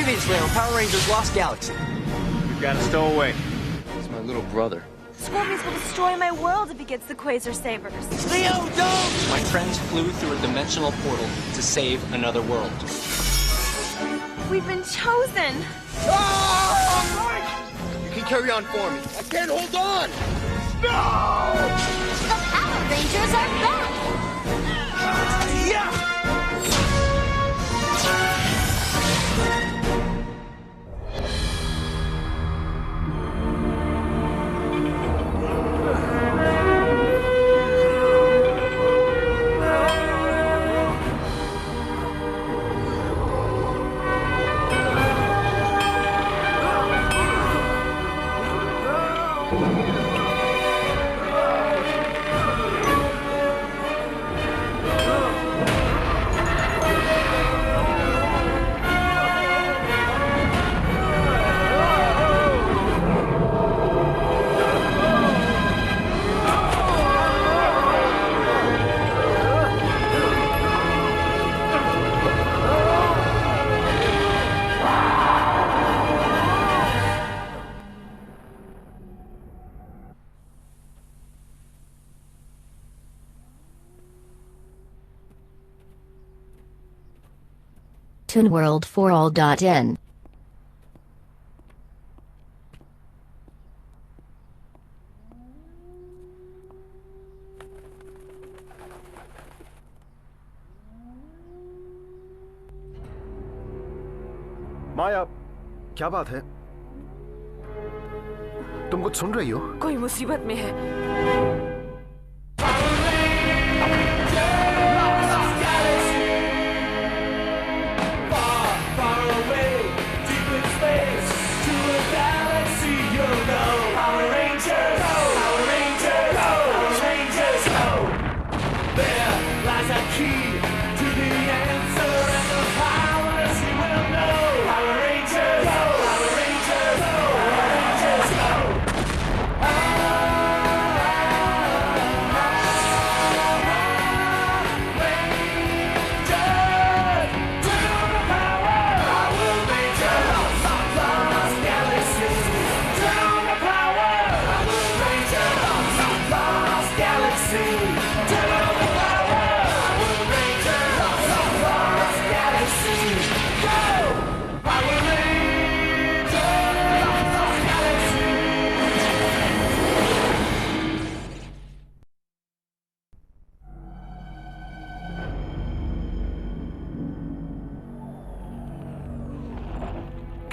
Previously on Power Rangers Lost Galaxy. You got a stowaway. It's my little brother. Scorpius will destroy my world if he gets the Quasar Sabers. Leo, don't! My friends flew through a dimensional portal to save another world. We've been chosen! Ah! You can carry on for me. I can't hold on! No! The Power Rangers are back! Yeah! ToonWorld4All.in माया, क्या बात है? तुम कुछ सुन रही हो? कोई मुसीबत में है।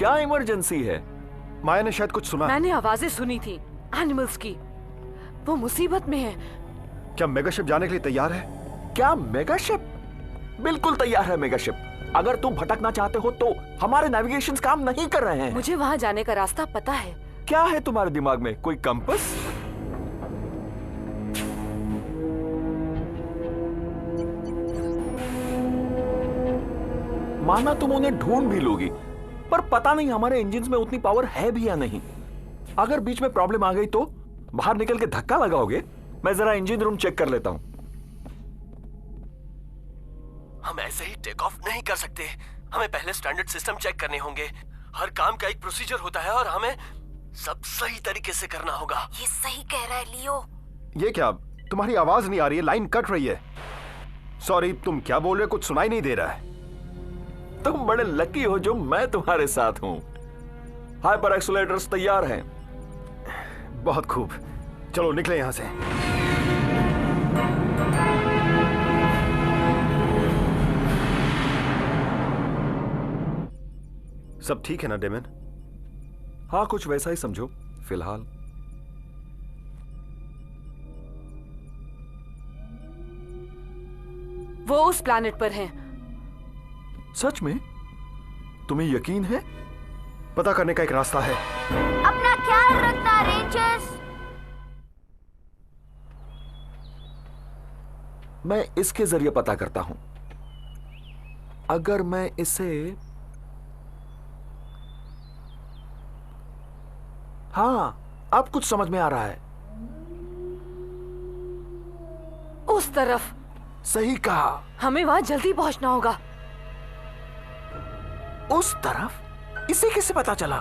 क्या इमरजेंसी है? माया ने शायद कुछ सुना। मैंने आवाजें सुनी थी एनिमल्स की। वो मुसीबत में है। क्या मेगाशिप जाने के लिए तैयार है? क्या मेगाशिप? बिल्कुल तैयार है मेगाशिप। अगर तुम भटकना चाहते हो तो हमारे नेविगेशन काम नहीं कर रहे हैं। मुझे वहां जाने का रास्ता पता है। क्या है तुम्हारे दिमाग में? कोई कंपास? माना तुम उन्हें ढूंढ भी लोगी, पर पता नहीं हमारे इंजिन्स में उतनी पावर है भी या नहीं। अगर बीच में प्रॉब्लम आ गई तो बाहर निकल के धक्का लगाओगे? मैं जरा इंजन रूम चेक कर लेता हूं। हम ऐसे ही टेक ऑफ नहीं कर सकते। हमें पहले स्टैंडर्ड सिस्टम चेक करने होंगे। हर काम का एक प्रोसीजर होता है और हमें सब सही तरीके से करना होगा। ये सही कह रहा है लियो। ये क्या? तुम्हारी आवाज नहीं आ रही है, लाइन कट रही है। सॉरी, तुम क्या बोल रहे हो? कुछ सुनाई नहीं दे रहा है। तुम बड़े लकी हो जो मैं तुम्हारे साथ हूं। हाइपर एक्सीलरेटर्स तैयार हैं। बहुत खूब, चलो निकले यहां से। सब ठीक है ना डेमन? हाँ, कुछ वैसा ही समझो फिलहाल। वो उस प्लैनेट पर हैं। सच में? तुम्हें यकीन है? पता करने का एक रास्ता है। अपना ख्याल रखना रेंजर्स। मैं इसके जरिए पता करता हूं। अगर मैं इसे हाँ, अब कुछ समझ में आ रहा है। उस तरफ। सही कहा। हमें वहां जल्दी पहुंचना होगा। उस तरफ? इसे कैसे पता चला?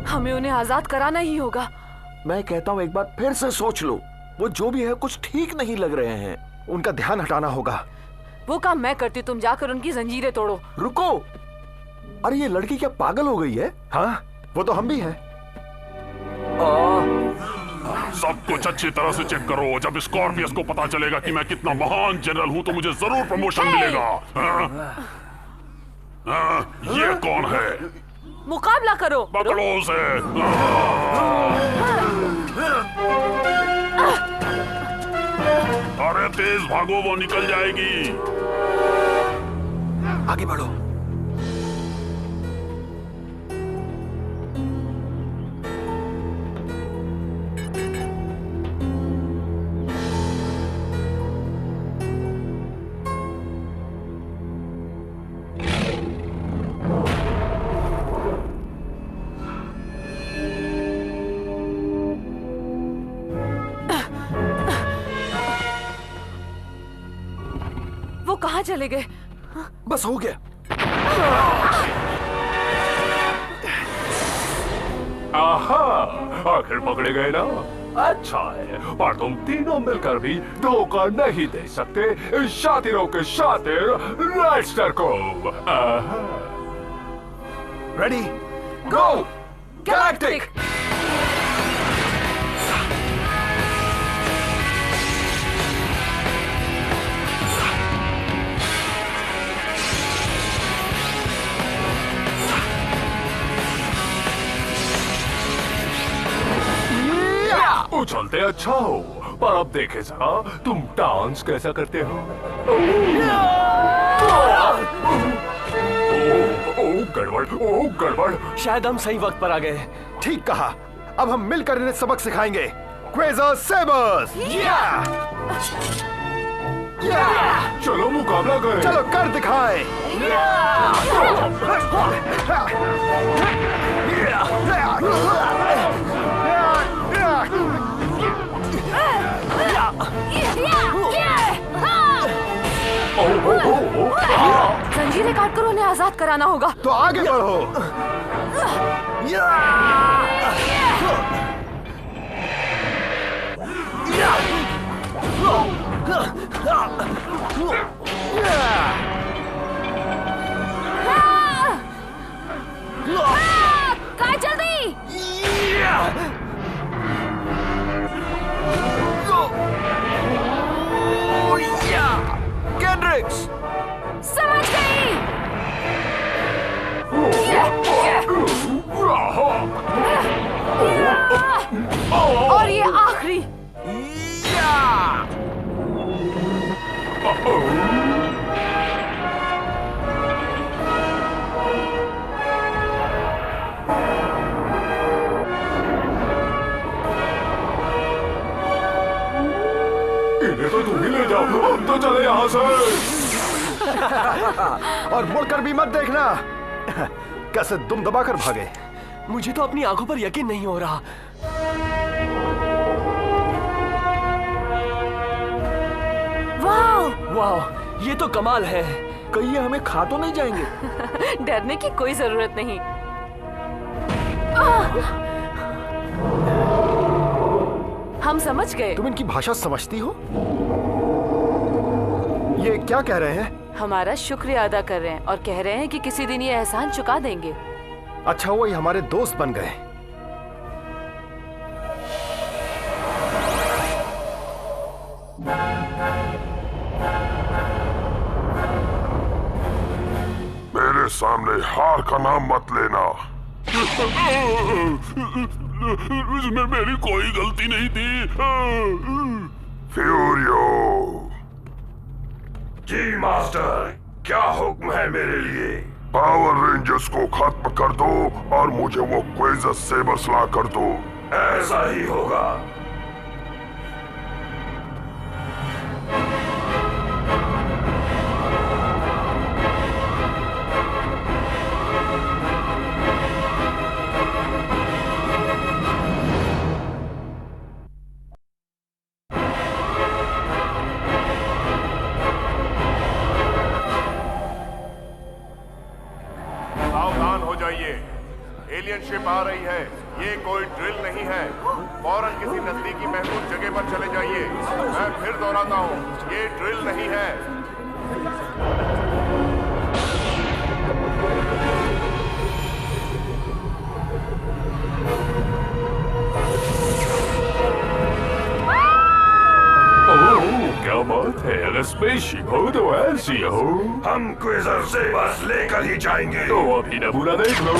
हमें उन्हें आजाद कराना ही होगा। मैं कहता हूं एक बार फिर से सोच लो। वो जो भी है कुछ ठीक नहीं लग रहे हैं। उनका ध्यान हटाना होगा। वो काम मैं करती, तुम जाकर उनकी जंजीरें तोड़ो। रुको, अरे ये लड़की क्या पागल हो गई है? हाँ, वो तो हम भी हैं। सब कुछ अच्छी तरह से चेक करो। जब स्कॉर्पियस को पता चलेगा कि मैं कितना महान जनरल हूं तो मुझे जरूर प्रमोशन मिलेगा। ये कौन है? मुकाबला करो। पकड़ो उसे। अरे तेज भागो, वो निकल जाएगी। आगे बढ़ो। वो कहाँ चले गए? बस हो गया। आहा, आखिर पकड़े गए ना। अच्छा है, पर तुम तीनों मिलकर भी धोखा नहीं दे सकते। शातिरों के शातिर लेस्टर को। रेडी, गो गैलेक्टिक। उछलते अच्छा हो, पर अब देखे जरा तुम डांस कैसा करते हो। गड़बड़, गड़बड़। शायद हम सही वक्त पर आ गए। ठीक कहा। अब हम मिलकर इन्हें सबक सिखाएंगे। क्वेज़र सेबर्स। चलो मुकाबला करें। चलो कर दिखाए। जंजीरें काटकर उन्हें आजाद कराना होगा। तो आगे बढ़ो। काय जल्दी। केंड्रिक्स। समझ गई। और ये आखिरी। इन्हें तो तुम ही ले जाओ। हम तो चले यहाँ से। और मुड़कर भी मत देखना। कैसे दुम दबाकर भागे। मुझे तो अपनी आंखों पर यकीन नहीं हो रहा। वाह, ये तो कमाल है। कहीं ये हमें खा तो नहीं जाएंगे? डरने की कोई जरूरत नहीं। हम समझ गए। तुम इनकी भाषा समझती हो? ये क्या कह रहे हैं? हमारा शुक्रिया अदा कर रहे हैं और कह रहे हैं कि किसी दिन ये एहसान चुका देंगे। अच्छा हुआ ये हमारे दोस्त बन गए। मेरे सामने हार का नाम मत लेना। इसमें मेरी कोई गलती नहीं थी। फ्यूरियो। जी मास्टर, क्या हुक्म है मेरे लिए? पावर रेंजर्स को खत्म कर दो और मुझे वो क्वेज़र सेबर्स ला कर दो। ऐसा ही होगा। रही है। ये कोई ड्रिल नहीं है। फौरन किसी नजदीकी महफूज जगह पर चले जाइए। मैं फिर दोहराता हूँ, ये ड्रिल नहीं है। क्या बात है? अगर स्पेसशिप हो तो ऐसी हो। हम क्विजर से बस लेकर ही जाएंगे। तो अभी नमूना देख लो।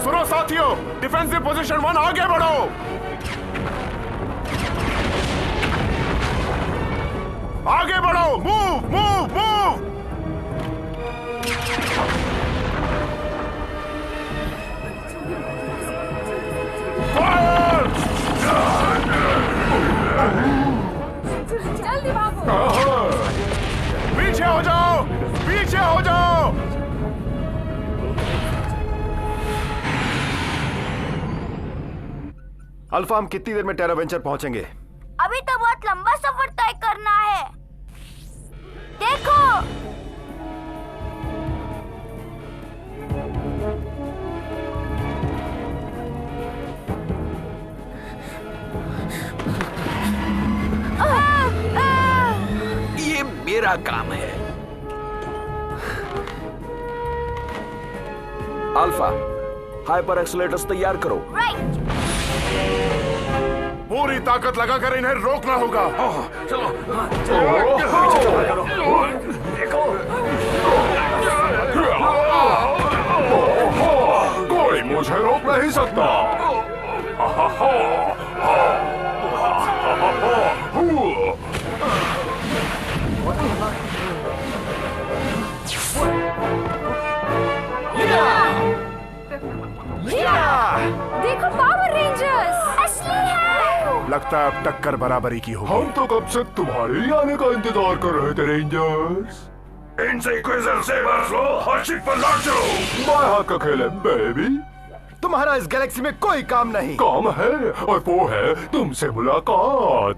सुनो साथियों, डिफेंसिव पोजीशन 1 आगे बढ़ो। आगे बढ़ो, मूव मूव मूव। जल्दी भागो। पीछे हो जाओ, पीछे हो जाओ। अल्फा, हम कितनी देर में टेरा वेंचर पहुंचेंगे? अभी तो बहुत लंबा सफर तय करना है। देखो, ये मेरा काम है। अल्फा, हाइपर एक्सीलरेटर्स तैयार करो। राइट। पूरी ताकत लगाकर इन्हें रोकना होगा। चलो। कोई मुझे रोक नहीं सकता। देखो, पावर रेंजर्स असली है। लगता है अब टक्कर बराबरी की होगी। हम तो कब से तुम्हारे ही आने का इंतजार कर रहे थे रेंजर्स। इनसे क्विजर से बस लो और शिप पर लौट जाओ। मैं हाथ का खेले बेबी। तुम्हारा इस गैलेक्सी में कोई काम नहीं। काम है, और वो है तुमसे मुलाकात।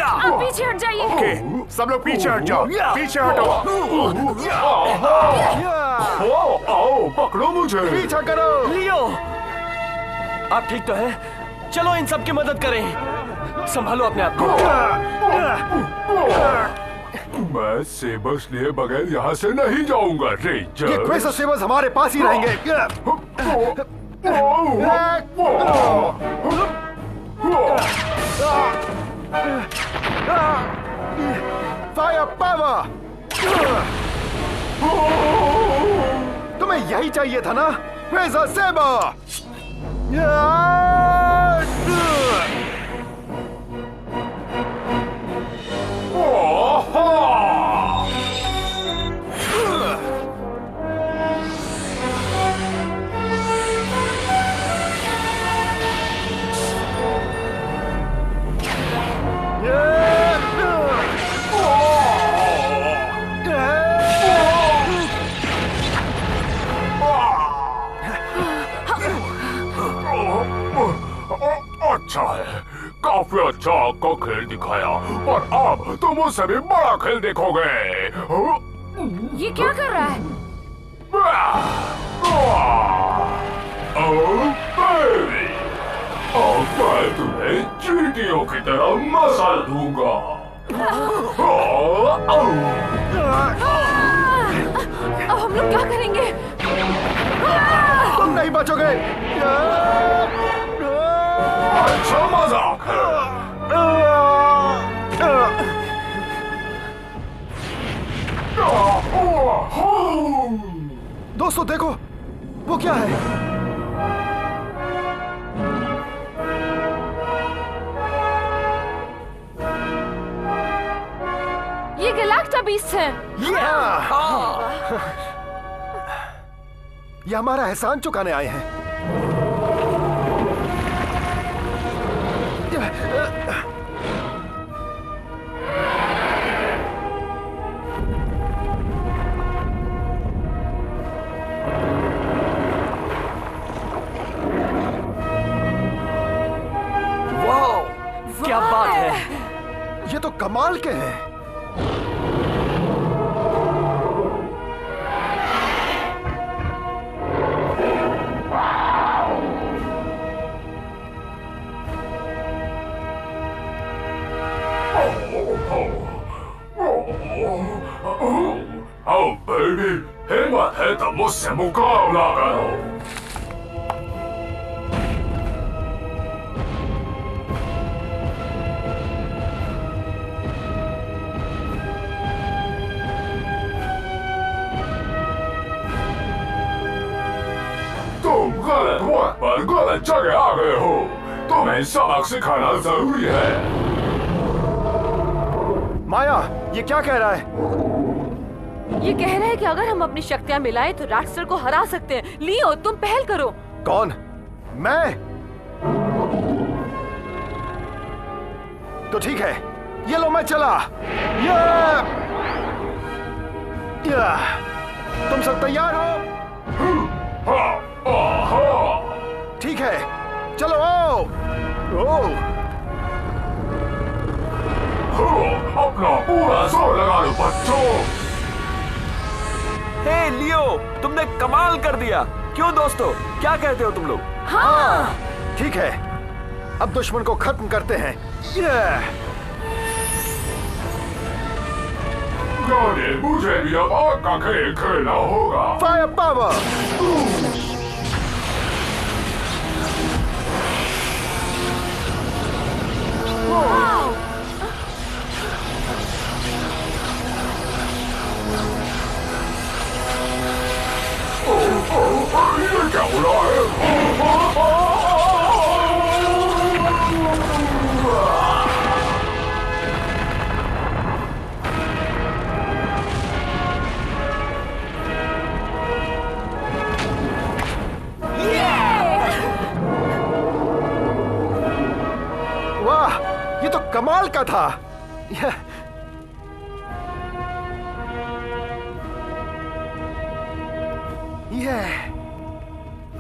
आप पीछे हट जाइए। ओके, सब लोग पीछे हट जाओ। पीछे हटो। आओ, पकड़ो मुझे। पीछा करो। लियो, आप ठीक तो हैं? चलो इन सब की मदद करें। संभालो अपने आप को। मैं सेबर्स लिए बगैर यहाँ से नहीं जाऊंगा रेंजर। ये क्वेजर सेबर्स हमारे पास ही रहेंगे। Fire power. तुम्हें यही चाहिए था ना, क्वेजर सेबर। अच्छा है, काफी अच्छा आपको खेल दिखाया, पर अब तुम उससे भी बड़ा खेल देखोगे। ये क्या कर रहा है? अब मैं तुम्हें चींटियों की तरह मसल दूंगा। अब हम लोग क्या करेंगे? तुम नहीं बचोगे। अच्छा मजाक है। दोस्तों देखो, वो क्या है? ये गैलेक्टा बीस्ट है। ये हमारा एहसान चुकाने आए हैं। कमाल के हैं। Oh baby, हिम्मत है तो मुझसे मुकाबला करो। तुम गलत वक्त पर गलत जगह आ गए हो। तुम्हें सबक सिखाना जरूरी है। माया, ये क्या कह रहा है? ये कह रहा है कि अगर हम अपनी शक्तियां मिलाएं तो राक्षसर को हरा सकते हैं। लियो, तुम पहल करो। कौन? मैं? तो ठीक है, ये लो मैं चला। तुम सब तैयार हो? ठीक है, चलो आओ। अपना पूरा जोर लगा लो बच्चों। हे लियो, तुमने कमाल कर दिया। क्यों दोस्तों, क्या कहते हो तुम लोग? हाँ। ठीक है, अब दुश्मन को खत्म करते हैं। मुझे भी अब आग का खेल खेलना होगा। Fire power. ये क्या हो रहा है? वाह, ये तो कमाल का था।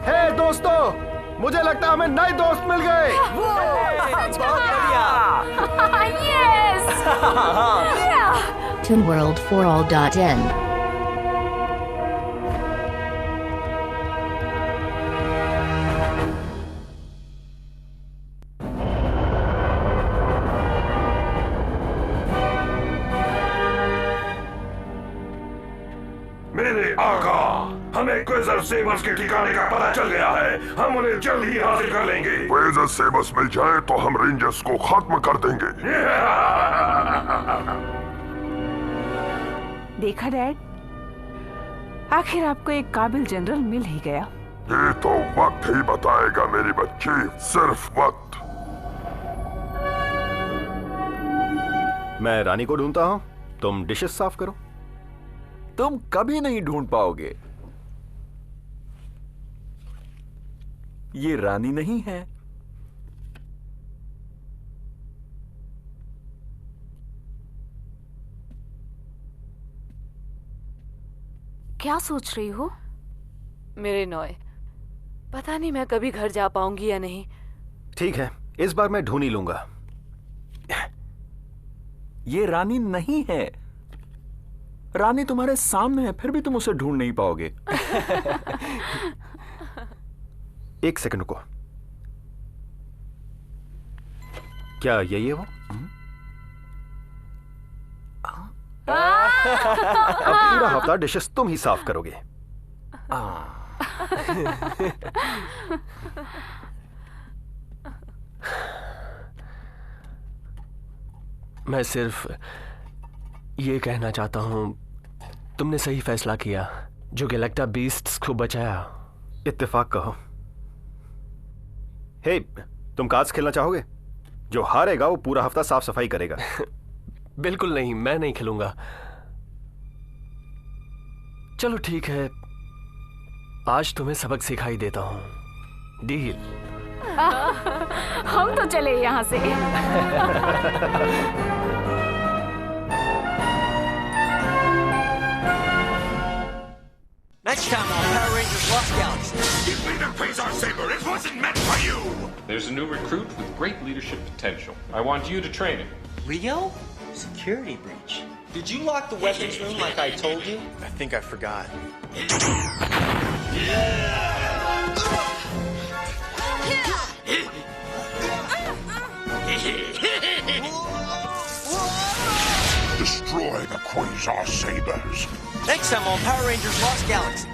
हे दोस्तों, मुझे लगता है हमें नए दोस्त मिल गए। ToonWorld4All.in मेरे आका, हमें क्विज़र सेबर्स के ठिकाने का पता चल गया है। हम उन्हें जल्द ही हासिल कर लेंगे। क्विज़र सेबर्स मिल जाए तो हम रेंजर्स को खत्म कर देंगे। देखा डैड, आखिर आपको एक काबिल जनरल मिल ही गया। ये तो वक्त ही बताएगा मेरी बच्ची, सिर्फ वक्त। मैं रानी को ढूंढता हूं, तुम डिशेस साफ करो। तुम कभी नहीं ढूंढ पाओगे। ये रानी नहीं है। क्या सोच रही हो? मेरे नॉय, पता नहीं मैं कभी घर जा पाऊंगी या नहीं। ठीक है, इस बार मैं ढूंढ ही लूंगा। ये रानी नहीं है। रानी तुम्हारे सामने है, फिर भी तुम उसे ढूंढ नहीं पाओगे। एक सेकंड को, क्या यही है वो? अब पूरा हफ्ता डिशेस तुम ही साफ करोगे। मैं सिर्फ ये कहना चाहता हूं, तुमने सही फैसला किया जो गैलेक्टा बीस्ट्स को बचाया। इत्तेफाक कहो। हे, तुम कार्ड्स खेलना चाहोगे? जो हारेगा वो पूरा हफ्ता साफ सफाई करेगा। बिल्कुल नहीं, मैं नहीं खेलूंगा। चलो ठीक है, आज तुम्हें सबक सिखाई देता हूं। डील? हम तो चले यहां से। Next time on Power Rangers Lost Galaxy. Give me the Quasar Saber. It wasn't meant for you. There's a new recruit with great leadership potential. I want you to train him. Leo? Security breach. Did you lock the weapons room like I told you? I think I forgot. Destroy the Quasar Sabers. Next time on Power Rangers Lost Galaxy.